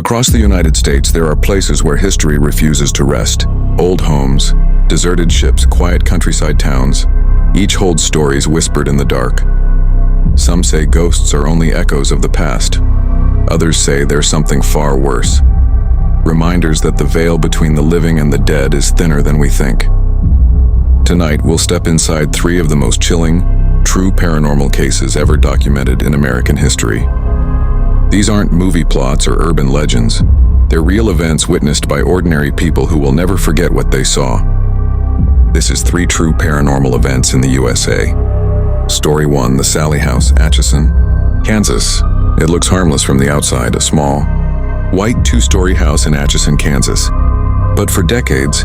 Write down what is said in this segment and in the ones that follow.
Across the United States, there are places where history refuses to rest. Old homes, deserted ships, quiet countryside towns. Each holds stories whispered in the dark. Some say ghosts are only echoes of the past. Others say there's something far worse. Reminders that the veil between the living and the dead is thinner than we think. Tonight, we'll step inside 3 of the most chilling, true paranormal cases ever documented in American history. These aren't movie plots or urban legends. They're real events witnessed by ordinary people who will never forget what they saw. This is 3 true paranormal events in the USA. Story 1, the Sallie House, Atchison, Kansas. It looks harmless from the outside, a small, white 2-story house in Atchison, Kansas. But for decades,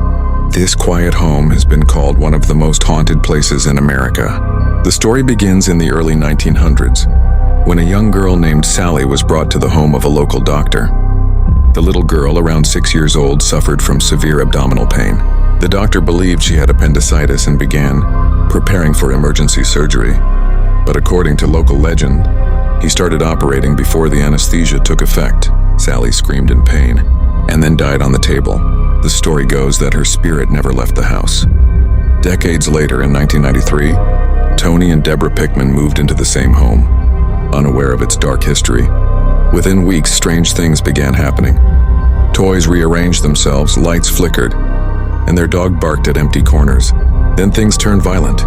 this quiet home has been called one of the most haunted places in America. The story begins in the early 1900s, when a young girl named Sallie was brought to the home of a local doctor. The little girl, around 6 years old, suffered from severe abdominal pain. The doctor believed she had appendicitis and began preparing for emergency surgery. But according to local legend, he started operating before the anesthesia took effect. Sallie screamed in pain and then died on the table. The story goes that her spirit never left the house. Decades later, in 1993, Tony and Deborah Pickman moved into the same home, unaware of its dark history. Within weeks, strange things began happening. Toys rearranged themselves, lights flickered, and their dog barked at empty corners. Then things turned violent.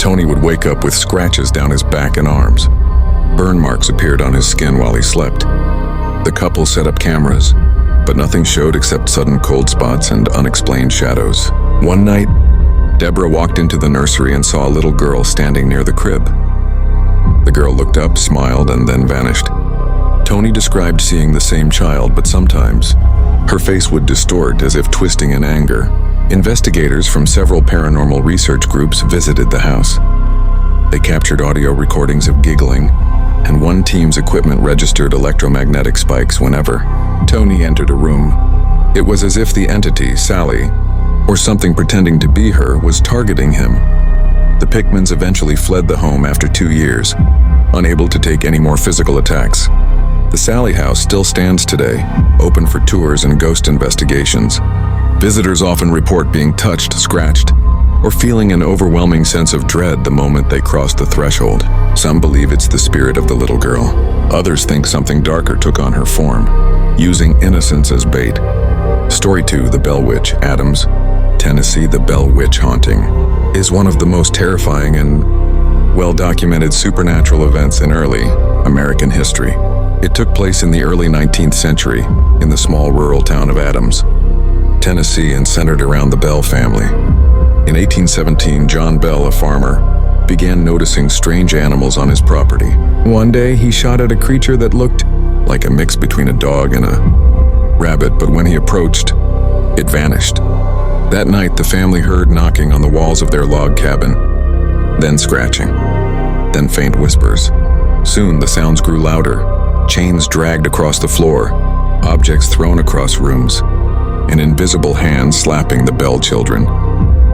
Tony would wake up with scratches down his back and arms. Burn marks appeared on his skin while he slept. The couple set up cameras, but nothing showed except sudden cold spots and unexplained shadows. One night, Deborah walked into the nursery and saw a little girl standing near the crib. The girl looked up, smiled, and then vanished. Tony described seeing the same child, but sometimes her face would distort as if twisting in anger. Investigators from several paranormal research groups visited the house. They captured audio recordings of giggling, and one team's equipment registered electromagnetic spikes whenever Tony entered a room. It was as if the entity, Sallie, or something pretending to be her, was targeting him. The Pickmans eventually fled the home after 2 years, unable to take any more physical attacks. The Sallie House still stands today, open for tours and ghost investigations. Visitors often report being touched, scratched, or feeling an overwhelming sense of dread the moment they cross the threshold. Some believe it's the spirit of the little girl. Others think something darker took on her form, using innocence as bait. Story 2, the Bell Witch, Adams, Tennessee. The Bell Witch haunting is one of the most terrifying and well-documented supernatural events in early American history. It took place in the early 19th century in the small rural town of Adams, Tennessee, and centered around the Bell family. In 1817, John Bell, a farmer, began noticing strange animals on his property. One day, he shot at a creature that looked like a mix between a dog and a rabbit, but when he approached, it vanished. That night, the family heard knocking on the walls of their log cabin, then scratching, then faint whispers. Soon, the sounds grew louder. Chains dragged across the floor, objects thrown across rooms, an invisible hand slapping the Bell children.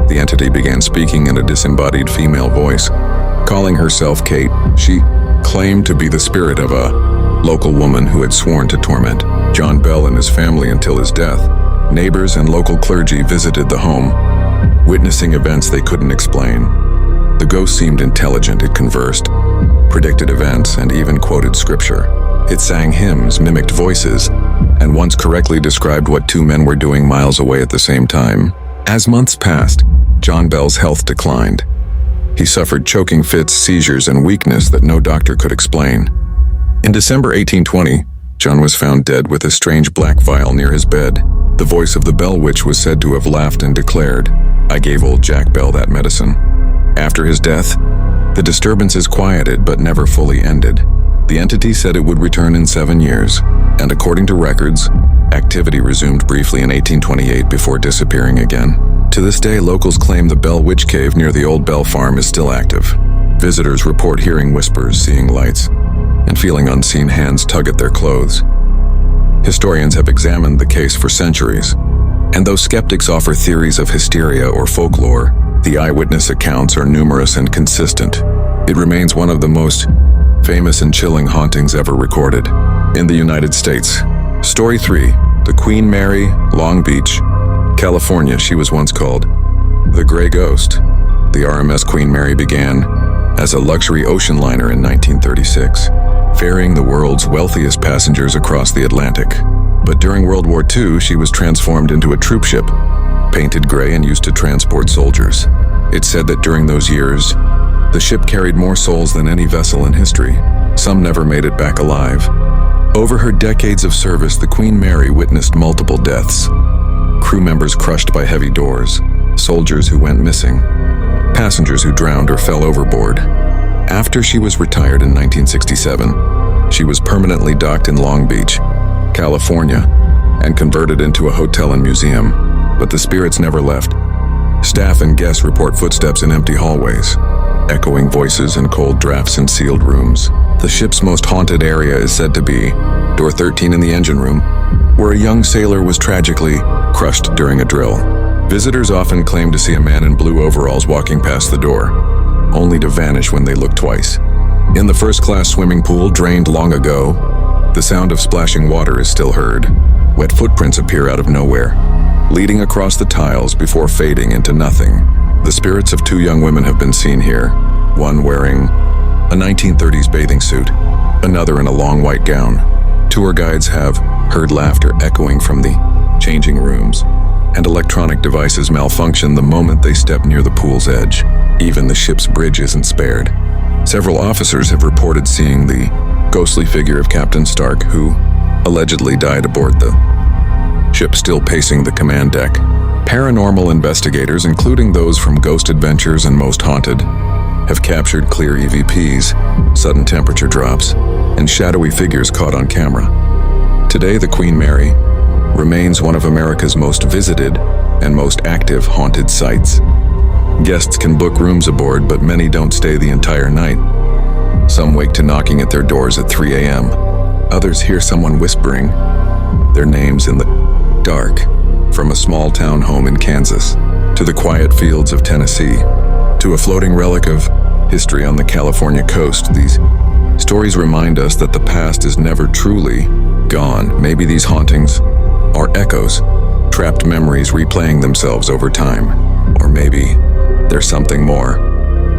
The entity began speaking in a disembodied female voice. Calling herself Kate, she claimed to be the spirit of a local woman who had sworn to torment John Bell and his family until his death. Neighbors and local clergy visited the home, witnessing events they couldn't explain. The ghost seemed intelligent. It conversed, predicted events, and even quoted scripture. It sang hymns, mimicked voices, and once correctly described what 2 men were doing miles away at the same time. As months passed, John Bell's health declined. He suffered choking fits, seizures, and weakness that no doctor could explain. In December 1820, John was found dead with a strange black vial near his bed. The voice of the Bell Witch was said to have laughed and declared, "I gave old Jack Bell that medicine." After his death, the disturbances quieted but never fully ended. The entity said it would return in 7 years, and according to records, activity resumed briefly in 1828 before disappearing again. To this day, locals claim the Bell Witch Cave near the old Bell Farm is still active. Visitors report hearing whispers, seeing lights, and feeling unseen hands tug at their clothes. Historians have examined the case for centuries, and though skeptics offer theories of hysteria or folklore, the eyewitness accounts are numerous and consistent. It remains one of the most famous and chilling hauntings ever recorded. In the United States, Story 3. The Queen Mary, Long Beach, California. She was once called the Gray Ghost. The RMS Queen Mary began as a luxury ocean liner in 1936, ferrying the world's wealthiest passengers across the Atlantic. But during World War II, she was transformed into a troop ship, painted gray and used to transport soldiers. It's said that during those years, the ship carried more souls than any vessel in history. Some never made it back alive. Over her decades of service, the Queen Mary witnessed multiple deaths. Crew members crushed by heavy doors, soldiers who went missing, passengers who drowned or fell overboard. After she was retired in 1967, she was permanently docked in Long Beach, California, and converted into a hotel and museum. But the spirits never left. Staff and guests report footsteps in empty hallways, echoing voices and cold drafts in sealed rooms. The ship's most haunted area is said to be door 13 in the engine room, where a young sailor was tragically crushed during a drill. Visitors often claim to see a man in blue overalls walking past the door, only to vanish when they look twice. In the first-class swimming pool drained long ago, the sound of splashing water is still heard. Wet footprints appear out of nowhere, leading across the tiles before fading into nothing. The spirits of 2 young women have been seen here, one wearing a 1930s bathing suit, another in a long white gown. Tour guides have heard laughter echoing from the changing rooms, and electronic devices malfunction the moment they step near the pool's edge. Even the ship's bridge isn't spared. Several officers have reported seeing the ghostly figure of Captain Stark, who allegedly died aboard the ship, still pacing the command deck. Paranormal investigators, including those from Ghost Adventures and Most Haunted, have captured clear EVPs, sudden temperature drops, and shadowy figures caught on camera. Today, the Queen Mary remains one of America's most visited and most active haunted sites. Guests can book rooms aboard, but many don't stay the entire night. Some wake to knocking at their doors at 3 a.m. Others hear someone whispering their names in the dark. From a small-town home in Kansas to the quiet fields of Tennessee to a floating relic of history on the California coast, these stories remind us that the past is never truly gone. Maybe these hauntings are echoes, trapped memories replaying themselves over time. Or maybe there's something more.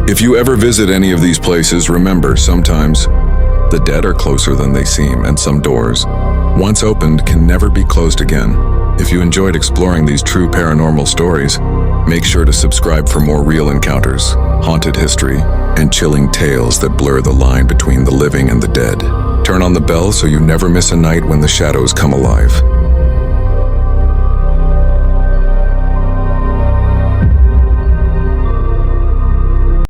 If you ever visit any of these places, remember, sometimes the dead are closer than they seem, and some doors, once opened, can never be closed again. If you enjoyed exploring these true paranormal stories, make sure to subscribe for more real encounters, haunted history, and chilling tales that blur the line between the living and the dead. Turn on the bell so you never miss a night when the shadows come alive.